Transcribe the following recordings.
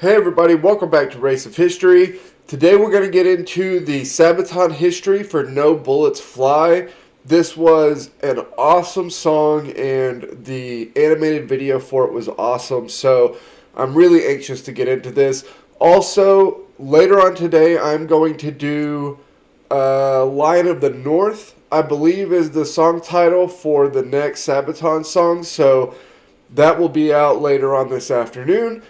Hey everybody, welcome back to Race of History. Today we're going to get into the Sabaton history for No Bullets Fly. This was an awesome song and the animated video for it was awesome, so I'm really anxious to get into this. Also, later on today I'm going to do Lion of the North, I believe is the song title for the next Sabaton song, so that will be out later on this afternoon.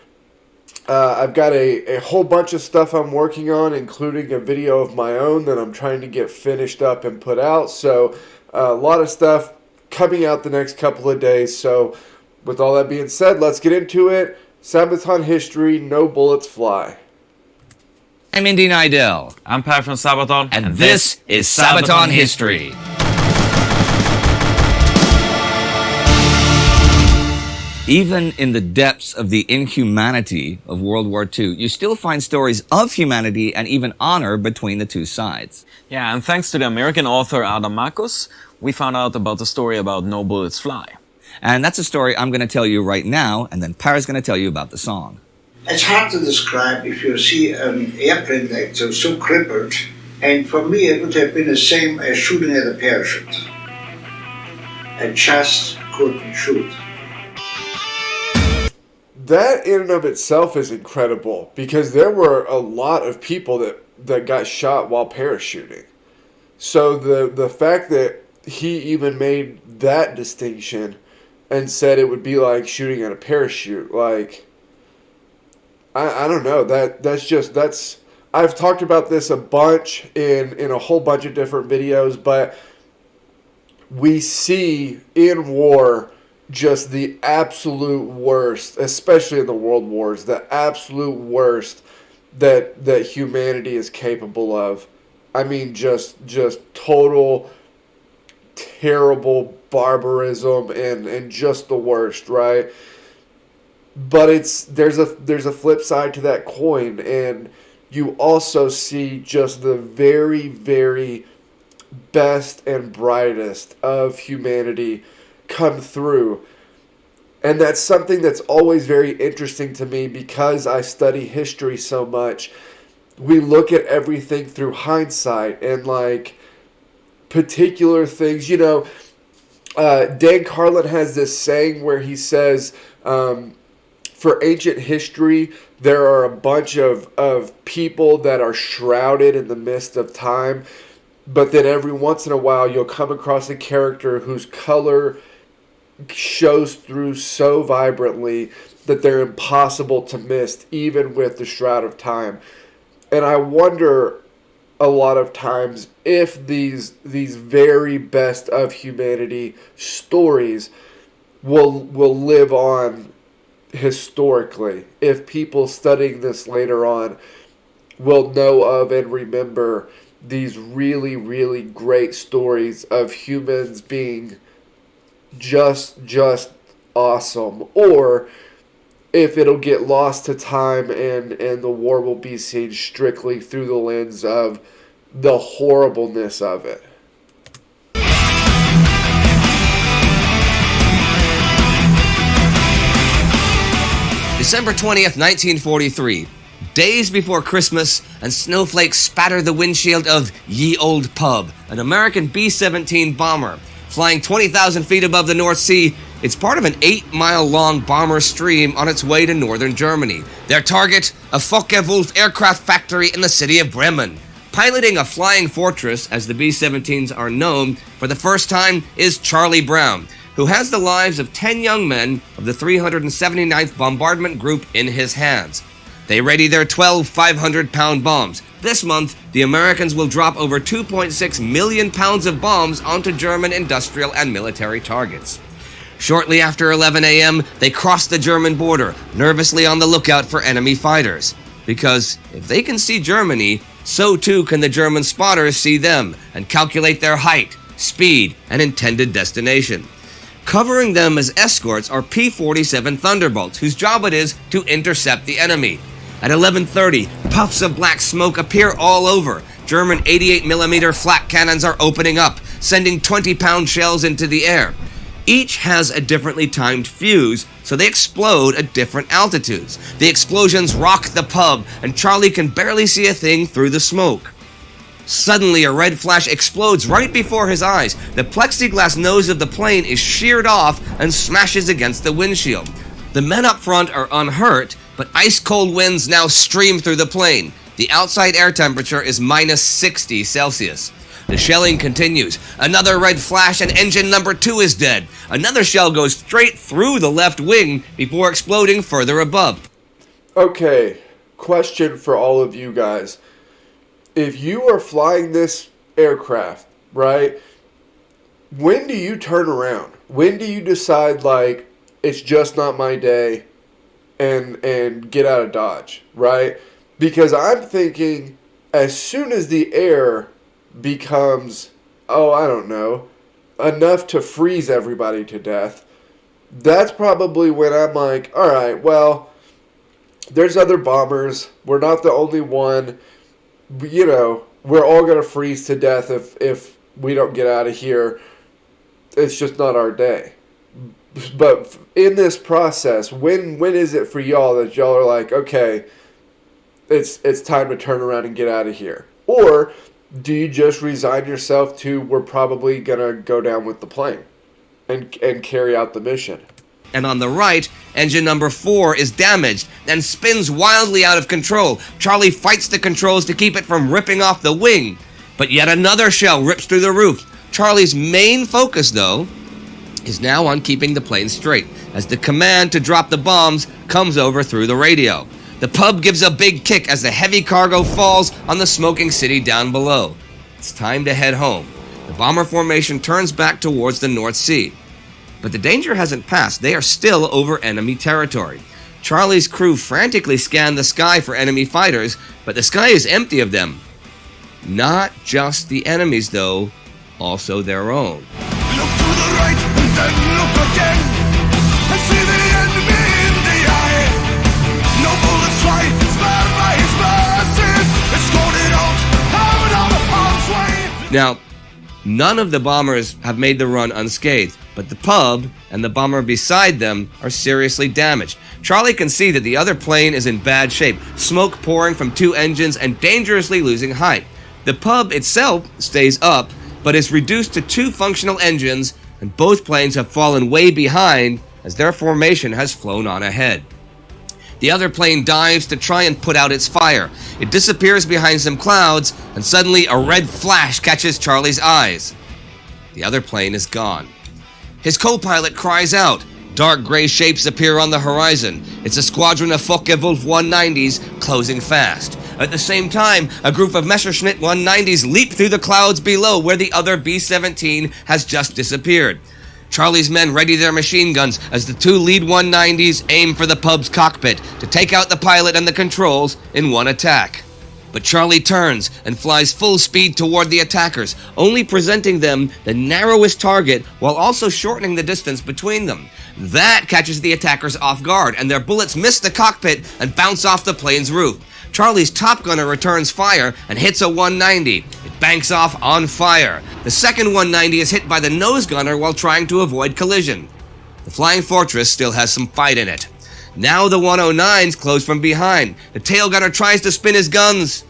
I've got a whole bunch of stuff I'm working on, including a video of my own that I'm trying to get finished up and put out. So a lot of stuff coming out the next couple of days. So with all that being said, let's get into it. Sabaton history, No Bullets Fly. I'm Indy Nidell. I'm Per from Sabaton. And this is Sabaton History. Even in the depths of the inhumanity of World War II, you still find stories of humanity and even honor between the two sides. Yeah, and thanks to the American author Adam Marcus, we found out about the story about No Bullets Fly. And that's a story I'm going to tell you right now, and then Per's going to tell you about the song. It's hard to describe if you see an airplane like so crippled, and for me it would have been the same as shooting at a parachute. I just couldn't shoot. That in and of itself is incredible because there were a lot of people that got shot while parachuting. So the fact that he even made that distinction and said it would be like shooting at a parachute, like, I don't know, that's I've talked about this a bunch in a whole bunch of different videos, but we see in war just the absolute worst, especially in the world wars, the absolute worst that humanity is capable of. I mean, just total terrible barbarism and just the worst, right? But there's a flip side to that coin, and you also see just the very, very best and brightest of humanity come through. And that's something that's always very interesting to me because I study history so much. We look at everything through hindsight and like particular things. You know, Dan Carlin has this saying where he says, for ancient history, there are a bunch of people that are shrouded in the mist of time, but then every once in a while you'll come across a character whose color shows through so vibrantly that they're impossible to miss, even with the shroud of time. And I wonder a lot of times if these very best of humanity stories will live on historically. If people studying this later on will know of and remember these really, really great stories of humans being just awesome, or if it'll get lost to time and the war will be seen strictly through the lens of the horribleness of it. December 20th, 1943. Days before Christmas, and snowflakes spatter the windshield of Ye Old Pub, an American B-17 bomber. Flying 20,000 feet above the North Sea, it's part of an 8-mile-long bomber stream on its way to northern Germany. Their target, a Focke-Wulf aircraft factory in the city of Bremen. Piloting a flying fortress, as the B-17s are known, for the first time is Charlie Brown, who has the lives of 10 young men of the 379th Bombardment Group in his hands. They ready their 12 500-pound bombs. This month, the Americans will drop over 2.6 million pounds of bombs onto German industrial and military targets. Shortly after 11 a.m., they cross the German border, nervously on the lookout for enemy fighters. Because if they can see Germany, so too can the German spotters see them and calculate their height, speed, and intended destination. Covering them as escorts are P-47 Thunderbolts, whose job it is to intercept the enemy. At 11:30, puffs of black smoke appear all over. German 88mm flak cannons are opening up, sending 20-pound shells into the air. Each has a differently timed fuse, so they explode at different altitudes. The explosions rock the pub, and Charlie can barely see a thing through the smoke. Suddenly, a red flash explodes right before his eyes. The plexiglass nose of the plane is sheared off and smashes against the windshield. The men up front are unhurt, but ice-cold winds now stream through the plane. The outside air temperature is minus 60 Celsius. The shelling continues. Another red flash and engine number 2 is dead. Another shell goes straight through the left wing before exploding further above. Okay, question for all of you guys. If you are flying this aircraft, right, when do you turn around? When do you decide, like, it's just not my day and get out of Dodge, right? Because I'm thinking as soon as the air becomes, I don't know, enough to freeze everybody to death, that's probably when I'm like, all right, well, there's other bombers. We're not the only one. You know, we're all going to freeze to death if we don't get out of here. It's just not our day. But in this process, when is it for y'all that y'all are like, okay, it's time to turn around and get out of here? Or do you just resign yourself to, we're probably going to go down with the plane and carry out the mission? And on the right, engine number 4 is damaged and spins wildly out of control. Charlie fights the controls to keep it from ripping off the wing, but yet another shell rips through the roof. Charlie's main focus, though, is now on keeping the plane straight, as the command to drop the bombs comes over through the radio. The pub gives a big kick as the heavy cargo falls on the smoking city down below. It's time to head home. The bomber formation turns back towards the North Sea. But the danger hasn't passed. They are still over enemy territory. Charlie's crew frantically scan the sky for enemy fighters, but the sky is empty of them. Not just the enemies, though, also their own. Look to the right and then look again and see the enemy in the eye. No bullets fly, spared by his mercy. Escorted out of harm's way. Now, none of the bombers have made the run unscathed, but the pub and the bomber beside them are seriously damaged. Charlie can see that the other plane is in bad shape, smoke pouring from 2 engines and dangerously losing height. The pub itself stays up, but is reduced to 2 functional engines, and both planes have fallen way behind as their formation has flown on ahead. The other plane dives to try and put out its fire. It disappears behind some clouds, and suddenly a red flash catches Charlie's eyes. The other plane is gone. His co-pilot cries out. Dark gray shapes appear on the horizon. It's a squadron of Focke-Wulf 190s closing fast. At the same time, a group of Messerschmitt 190s leap through the clouds below where the other B-17 has just disappeared. Charlie's men ready their machine guns as the 2 lead 190s aim for the pub's cockpit to take out the pilot and the controls in one attack. But Charlie turns and flies full speed toward the attackers, only presenting them the narrowest target while also shortening the distance between them. That catches the attackers off guard, and their bullets miss the cockpit and bounce off the plane's roof. Charlie's top gunner returns fire and hits a 190. It banks off on fire. The second 190 is hit by the nose gunner while trying to avoid collision. The Flying Fortress still has some fight in it. Now the 109s close from behind. The tail gunner tries to spin his guns,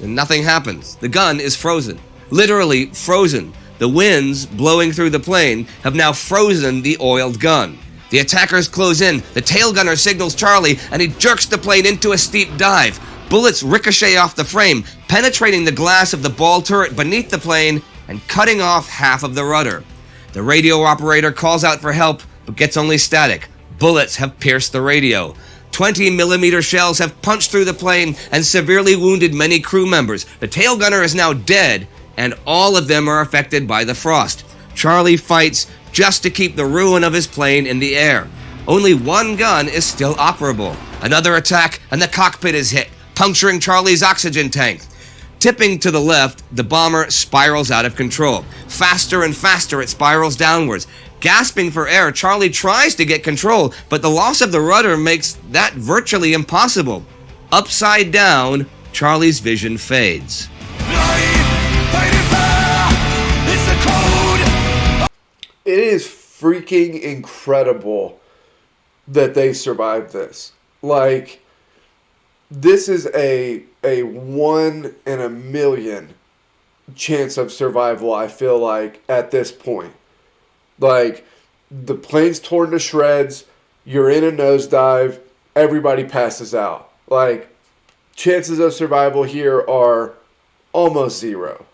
and nothing happens. The gun is frozen. Literally frozen. The winds blowing through the plane have now frozen the oiled gun. The attackers close in. The tail gunner signals Charlie, and he jerks the plane into a steep dive. Bullets ricochet off the frame, penetrating the glass of the ball turret beneath the plane and cutting off half of the rudder. The radio operator calls out for help, but gets only static. Bullets have pierced the radio. 20mm shells have punched through the plane and severely wounded many crew members. The tail gunner is now dead, and all of them are affected by the frost. Charlie fights just to keep the ruin of his plane in the air. Only one gun is still operable. Another attack, and the cockpit is hit, puncturing Charlie's oxygen tank. Tipping to the left, the bomber spirals out of control. Faster and faster, it spirals downwards. Gasping for air, Charlie tries to get control, but the loss of the rudder makes that virtually impossible. Upside down, Charlie's vision fades. It is freaking incredible that they survived this. Like, this is a 1 in a million chance of survival, I feel like, at this point. Like, the plane's torn to shreds, you're in a nosedive, everybody passes out. Like, chances of survival here are almost zero.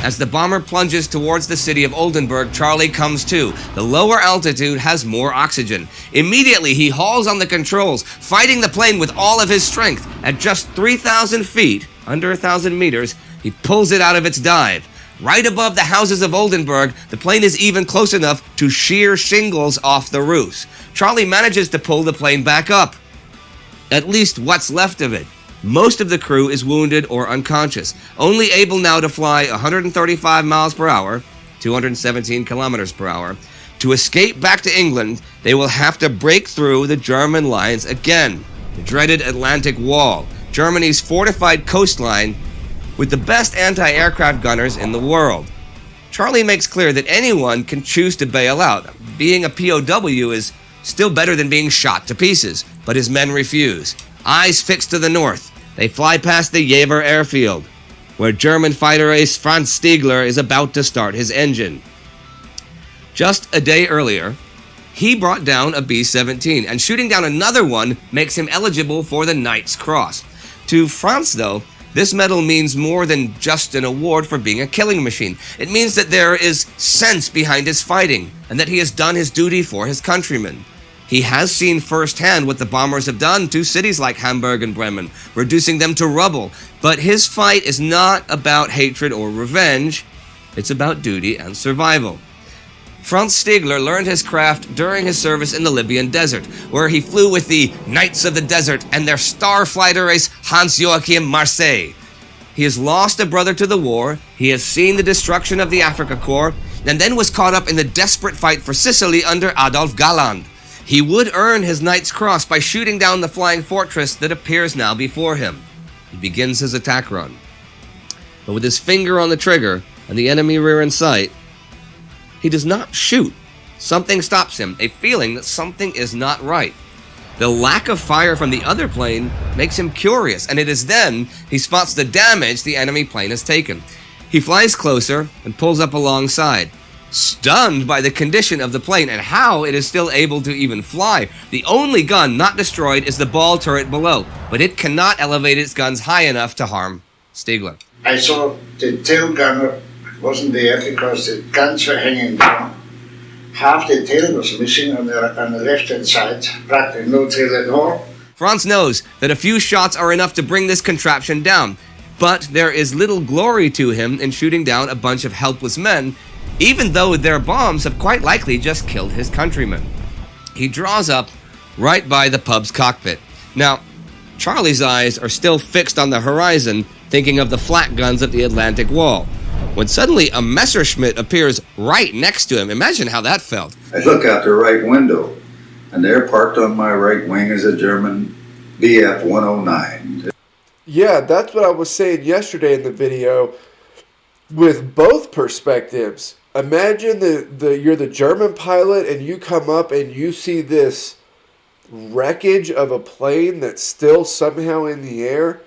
As the bomber plunges towards the city of Oldenburg, Charlie comes to. The lower altitude has more oxygen. Immediately, he hauls on the controls, fighting the plane with all of his strength. At just 3,000 feet, under 1,000 meters, he pulls it out of its dive. Right above the houses of Oldenburg, the plane is even close enough to shear shingles off the roofs. Charlie manages to pull the plane back up. At least what's left of it. Most of the crew is wounded or unconscious, only able now to fly 135 miles per hour, 217 kilometers per hour. To escape back to England, they will have to break through the German lines again. The dreaded Atlantic Wall, Germany's fortified coastline with the best anti-aircraft gunners in the world. Charlie makes clear that anyone can choose to bail out. Being a POW is still better than being shot to pieces, but his men refuse. Eyes fixed to the north, they fly past the Jever airfield, where German fighter ace Franz Stigler is about to start his engine. Just a day earlier, he brought down a B-17, and shooting down another one makes him eligible for the Knight's Cross. To Franz, though, this medal means more than just an award for being a killing machine. It means that there is sense behind his fighting, and that he has done his duty for his countrymen. He has seen firsthand what the bombers have done to cities like Hamburg and Bremen, reducing them to rubble. But his fight is not about hatred or revenge. It's about duty and survival. Franz Stigler learned his craft during his service in the Libyan desert, where he flew with the Knights of the Desert and their star fighter ace Hans-Joachim Marseille. He has lost a brother to the war, he has seen the destruction of the Afrika Korps, and then was caught up in the desperate fight for Sicily under Adolf Galland. He would earn his Knight's Cross by shooting down the flying fortress that appears now before him. He begins his attack run. But with his finger on the trigger and the enemy rear in sight, he does not shoot. Something stops him, a feeling that something is not right. The lack of fire from the other plane makes him curious, and it is then he spots the damage the enemy plane has taken. He flies closer and pulls up alongside. Stunned by the condition of the plane and how it is still able to even fly, the only gun not destroyed is the ball turret below, but it cannot elevate its guns high enough to harm Stigler. I saw the tail gunner wasn't there because the guns were hanging down. Half the tail was missing on the left-hand side, practically no tail at all. Franz knows that a few shots are enough to bring this contraption down, but there is little glory to him in shooting down a bunch of helpless men, even though their bombs have quite likely just killed his countrymen. He draws up right by the pub's cockpit. Now, Charlie's eyes are still fixed on the horizon, thinking of the flak guns at the Atlantic Wall, when suddenly a Messerschmitt appears right next to him. Imagine how that felt. I look out the right window, and there parked on my right wing is a German Bf-109. Yeah, that's what I was saying yesterday in the video. With both perspectives, imagine you're the German pilot and you come up and you see this wreckage of a plane that's still somehow in the air.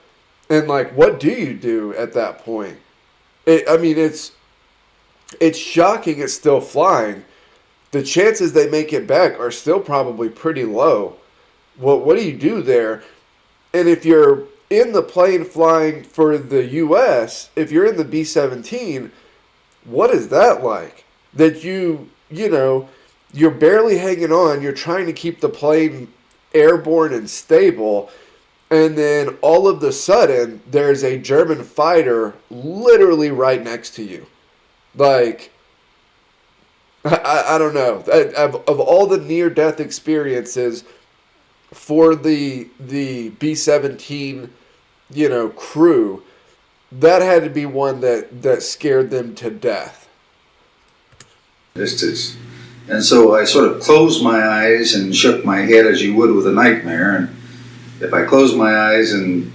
And like, what do you do at that point? It's shocking it's still flying. The chances they make it back are still probably pretty low. What do you do there? And if you're in the plane flying for the U.S., if you're in the B-17, what is that like? That you're barely hanging on, you're trying to keep the plane airborne and stable, and then all of a sudden, there's a German fighter literally right next to you. Like, I don't know. Of all the near-death experiences for the B-17, crew, that had to be one that scared them to death. And so I sort of closed my eyes and shook my head as you would with a nightmare, and If I close my eyes and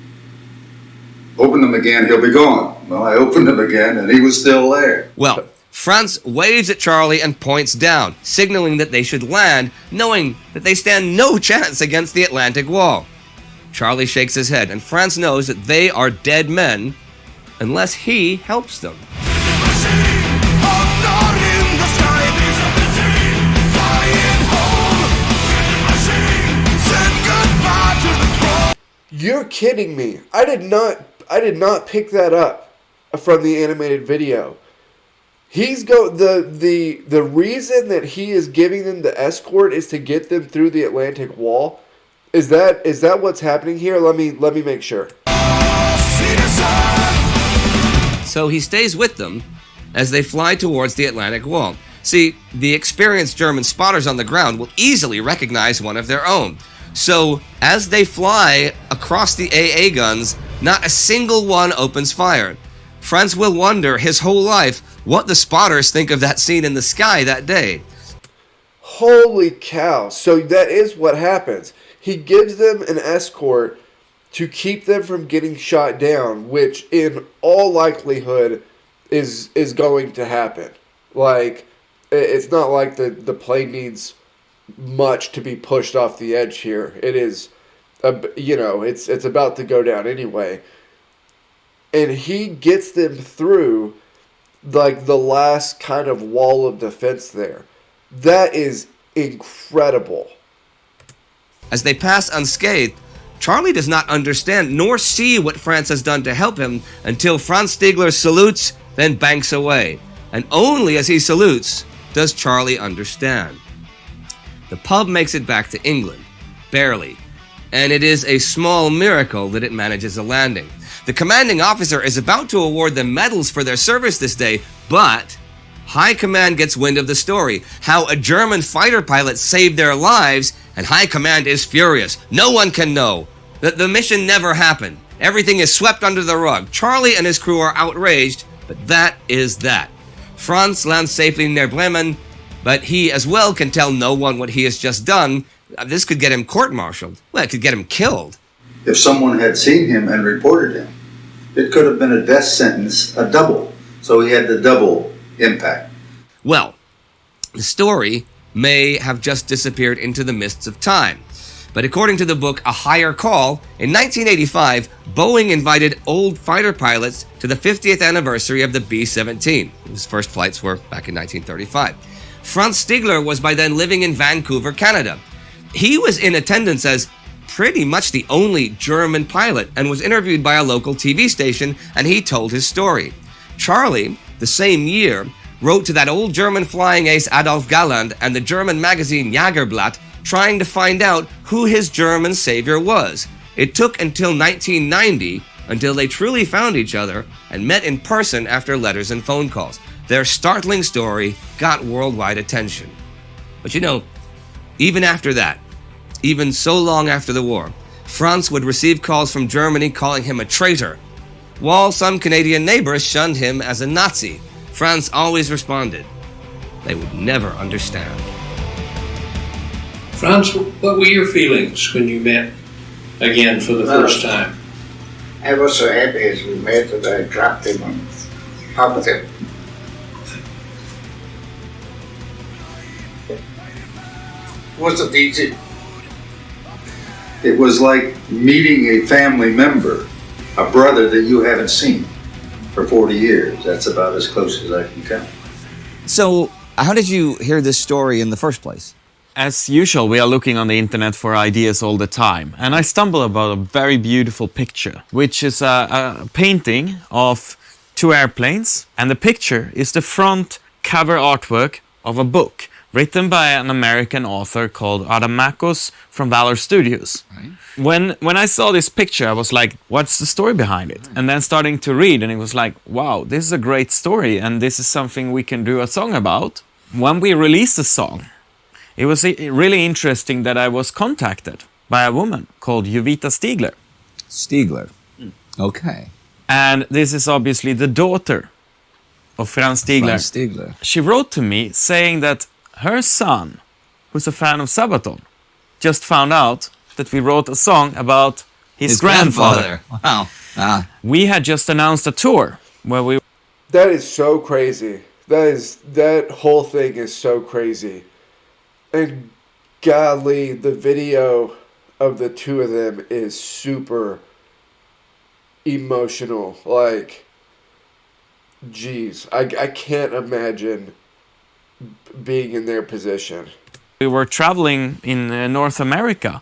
open them again, he'll be gone. Well, I opened them again, and he was still there. Well, Franz waves at Charlie and points down, signaling that they should land, knowing that they stand no chance against the Atlantic Wall. Charlie shakes his head, and Franz knows that they are dead men unless he helps them. You're kidding me. I did not pick that up from the animated video. The reason that he is giving them the escort is to get them through the Atlantic Wall. Is that what's happening here? Let me make sure. So he stays with them as they fly towards the Atlantic Wall. See, the experienced German spotters on the ground will easily recognize one of their own. So as they fly across the AA guns, not a single one opens fire. Franz will wonder his whole life what the spotters think of that scene in the sky that day. Holy cow. So that is what happens. He gives them an escort to keep them from getting shot down, which in all likelihood is going to happen. Like, it's not like the plane needs much to be pushed off the edge here. It is, it's about to go down anyway. And he gets them through, like, the last kind of wall of defense there. That is incredible. As they pass unscathed, Charlie does not understand nor see what Franz has done to help him until Franz Stigler salutes, then banks away. And only as he salutes does Charlie understand. The pub makes it back to England, barely, and it is a small miracle that it manages a landing. The commanding officer is about to award them medals for their service this day, but High Command gets wind of the story, how a German fighter pilot saved their lives, and High Command is furious. No one can know. The mission never happened. Everything is swept under the rug. Charlie and his crew are outraged, but that is that. Franz lands safely near Bremen, but he as well can tell no one what he has just done. This could get him court-martialed. Well, it could get him killed. If someone had seen him and reported him, it could have been a death sentence, a double. So he had the double impact. Well, the story may have just disappeared into the mists of time. But according to the book A Higher Call, in 1985, Boeing invited old fighter pilots to the 50th anniversary of the B-17. His first flights were back in 1935. Franz Stigler was by then living in Vancouver, Canada. He was in attendance as pretty much the only German pilot and was interviewed by a local TV station, and he told his story. Charlie, the same year, wrote to that old German flying ace Adolf Galland and the German magazine Jagerblatt trying to find out who his German savior was. It took until 1990 until they truly found each other and met in person after letters and phone calls. Their startling story got worldwide attention. But even after that, even so long after the war, Franz would receive calls from Germany calling him a traitor. While some Canadian neighbors shunned him as a Nazi, Franz always responded, they would never understand. Franz, what were your feelings when you met again for the first time? I was so happy as we met that I dropped him on top of him. Wasn't easy. It was like meeting a family member, a brother that you haven't seen for 40 years. That's about as close as I can come. So, how did you hear this story in the first place? As usual, we are looking on the internet for ideas all the time. And I stumbled about a very beautiful picture, which is a painting of two airplanes. And the picture is the front cover artwork of a book written by an American author called Adamakos from Valor Studios. Right. When I saw this picture, I was like, what's the story behind it? And then starting to read, and it was like, wow, this is a great story, and this is something we can do a song about. When we released the song, it was really interesting that I was contacted by a woman called Jovita Stigler. Stigler. Okay. And this is obviously the daughter of Franz Stigler. Franz Stigler. She wrote to me saying that her son, who's a fan of Sabaton, just found out that we wrote a song about his grandfather. Wow. Ah. We had just announced a tour where we That is so crazy. That whole thing is so crazy. And golly, the video of the two of them is super emotional. Like, geez, I can't imagine being in their position. we were traveling in North America,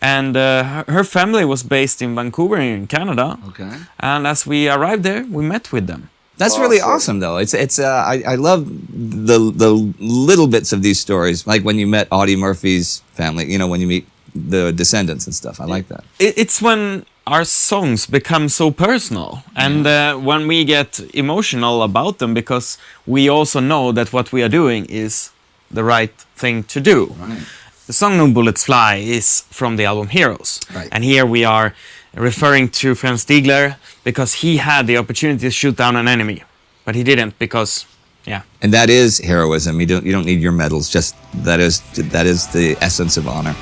and her family was based in Vancouver in Canada. Okay. And as we arrived there, we met with them. That's really Awesome. awesome, though. It's I love the little bits of these stories, like when you met Audie Murphy's family. You know, when you meet the descendants and stuff. I like that. It's when our songs become so personal, and when we get emotional about them, because we also know that what we are doing is the right thing to do. Right. The song No Bullets Fly is from the album Heroes. Right. And here we are referring to Franz Stigler because he had the opportunity to shoot down an enemy, but he didn't because, yeah. And that is heroism. You don't need your medals. Just that is the essence of honor.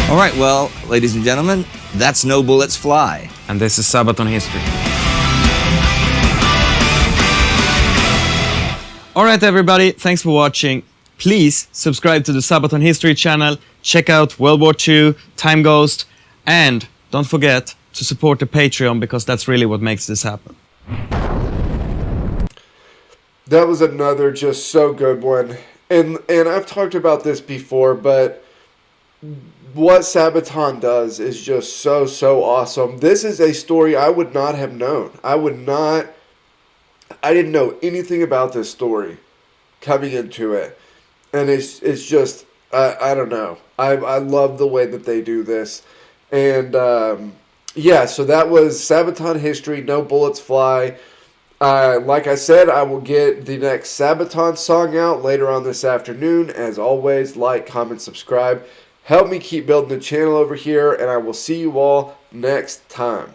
All right, well, ladies and gentlemen, that's No Bullets Fly. And this is Sabaton history. All right, everybody, thanks for watching. Please subscribe to the Sabaton History channel, check out World War II, Time Ghost, and don't forget to support the Patreon because that's really what makes this happen. That was another just so good one. And I've talked about this before, but what Sabaton does is just so awesome. This is a story I would not have known. I didn't know anything about this story coming into it. And it's just, I don't know. I love the way that they do this. And, yeah, so that was Sabaton History, No Bullets Fly. Like I said, I will get the next Sabaton song out later on this afternoon. As always, like, comment, subscribe. Help me keep building the channel over here, and I will see you all next time.